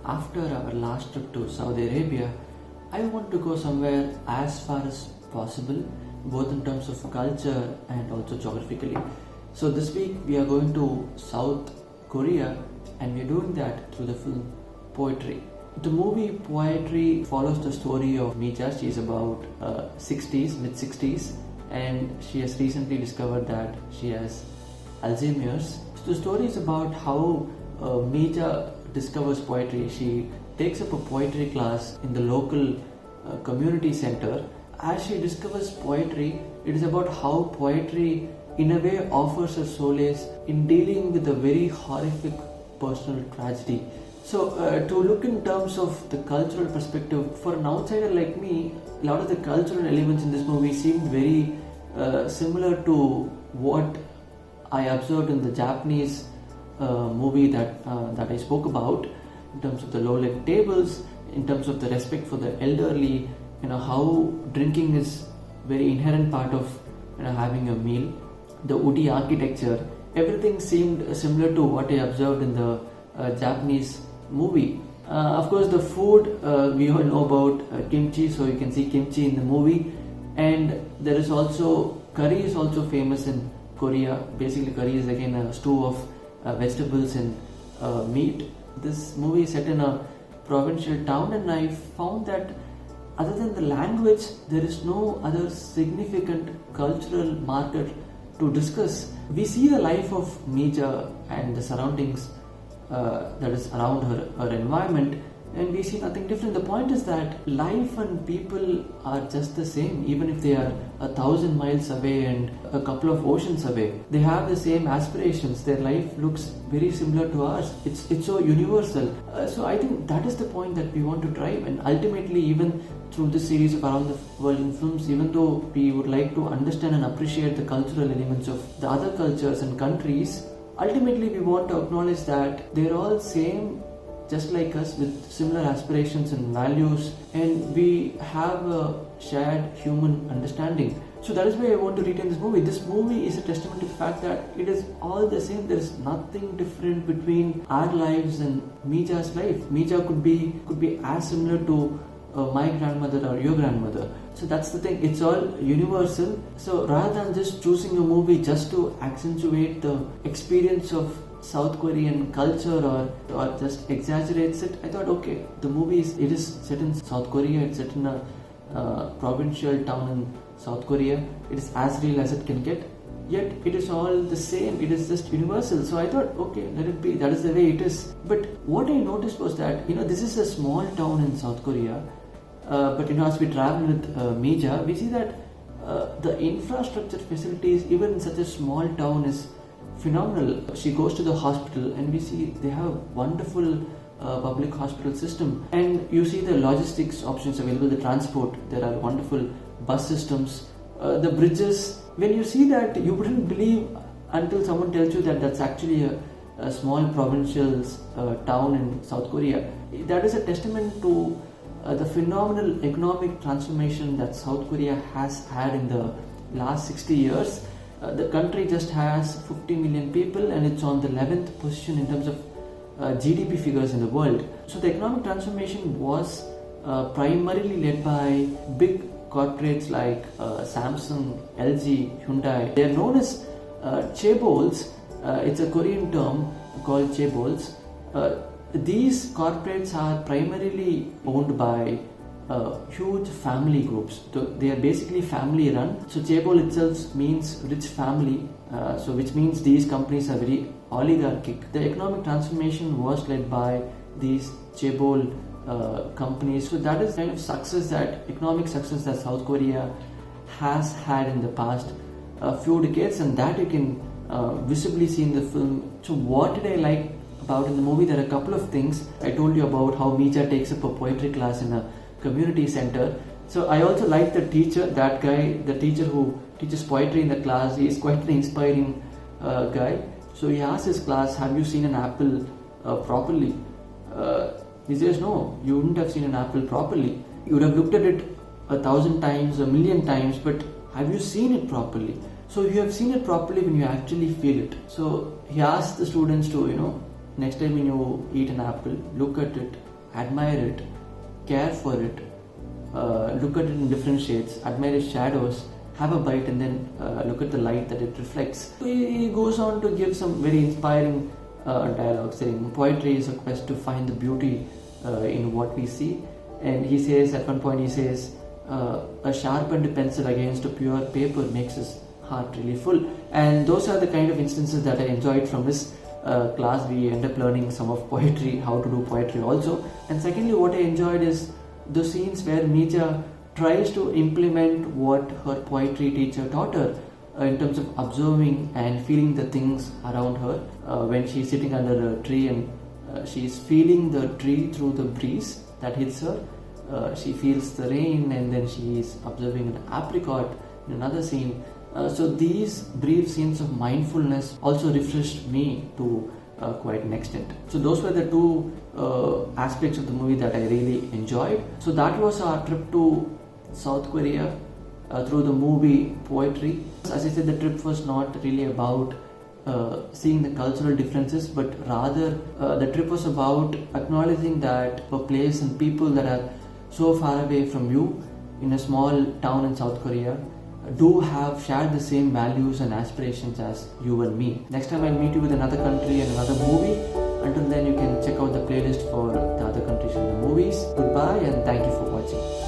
after our last trip to Saudi Arabia, I want to go somewhere as far as possible, both in terms of culture and also geographically. So this week we are going to South Korea, and we are doing that through the film Poetry. The movie Poetry follows the story of Mija. She is about 60s, mid-60s, and she has recently discovered that she has Alzheimer's. So the story is about how Mija discovers poetry. She takes up a poetry class in the local community center. As she discovers poetry, it is about how poetry in a way offers her solace in dealing with a very horrific personal tragedy. So to look in terms of the cultural perspective, for an outsider like me, a lot of the cultural elements in this movie seem very similar to what I observed in the Japanese movie that I spoke about, in terms of the low leg tables, in terms of the respect for the elderly, how drinking is very inherent part of having a meal, the woody architecture, everything seemed similar to what I observed in the Japanese movie. Of course, the food, we all know about kimchi, so you can see kimchi in the movie, and there is also curry is also famous in Korea. Basically, curry is again a stew of vegetables and meat. This movie is set in a provincial town, and I found that other than the language, there is no other significant cultural marker to discuss. We see the life of Mija and the surroundings that is around her environment, and we see nothing different. The point is that life and people are just the same, even if they are 1,000 miles away and a couple of oceans away. They have the same aspirations. Their life looks very similar to ours. It's so universal. So I think that is the point that we want to drive, and ultimately, even through this series of Around the World in Films, even though we would like to understand and appreciate the cultural elements of the other cultures and countries, ultimately we want to acknowledge that they're all same, just like us, with similar aspirations and values, and we have a shared human understanding. So that is why I want to retain this movie. This movie is a testament to the fact that it is all the same. There is nothing different between our lives and Mija's life. Mija could be as similar to my grandmother or your grandmother. So that's the thing, it's all universal. So rather than just choosing a movie just to accentuate the experience of South Korean culture or just exaggerates it, I thought, okay, the movie is set in South Korea, it's set in a provincial town in South Korea. It is as real as it can get, yet it is all the same, it is just universal. So I thought, okay, let it be, that is the way it is. But what I noticed was that, this is a small town in South Korea, but as we travel with Mija, we see that the infrastructure facilities, even in such a small town, is phenomenal. She goes to the hospital, and we see they have wonderful public hospital system, and you see the logistics options available, the transport. There are wonderful bus systems, the bridges. When you see that, you wouldn't believe until someone tells you that that's actually a small provincial town in South Korea. That is a testament to the phenomenal economic transformation that South Korea has had in the last 60 years. The country just has 50 million people, and it's on the 11th position in terms of GDP figures in the world. So the economic transformation was primarily led by big corporates like Samsung, LG, Hyundai. They are known as chaebols. It's a Korean term called chaebols. These corporates are primarily owned by huge family groups. So they are basically family run. So chaebol itself means rich family, so which means these companies are very oligarchic. The economic transformation was led by these chaebol companies. So that is kind of economic success that South Korea has had in the past few decades, and that you can visibly see in the film. So what did I like about in the movie? There are a couple of things. I told you about how Mija takes up a poetry class in a community center. So I also like the teacher, that guy, the teacher who teaches poetry in the class. He is quite an inspiring guy. So he asks his class, have you seen an apple properly? He says, no, you wouldn't have seen an apple properly. You would have looked at it 1,000 times, 1,000,000 times, but have you seen it properly? So you have seen it properly when you actually feel it. So he asks the students to, next time when you eat an apple, look at it admire it, care for it, look at it in different shades, admire its shadows, have a bite, and then look at the light that it reflects. He goes on to give some very inspiring dialogue saying poetry is a quest to find the beauty in what we see. And he says, at one point he says, a sharpened pencil against a pure paper makes his heart really full. And those are the kind of instances that I enjoyed from his class. We end up learning some of poetry, how to do poetry also. And secondly, what I enjoyed is the scenes where Mija tries to implement what her poetry teacher taught her in terms of observing and feeling the things around her. When she's sitting under a tree and she's feeling the tree through the breeze that hits her, she feels the rain, and then she is observing an apricot in another scene. So these brief scenes of mindfulness also refreshed me to quite an extent. So those were the two aspects of the movie that I really enjoyed. So that was our trip to South Korea through the movie Poetry. As I said, the trip was not really about seeing the cultural differences, but rather the trip was about acknowledging that a place and people that are so far away from you in a small town in South Korea do have shared the same values and aspirations as you and me. Next time I'll meet you with another country and another movie. Until then, you can check out the playlist for the other countries and the movies. Goodbye and thank you for watching.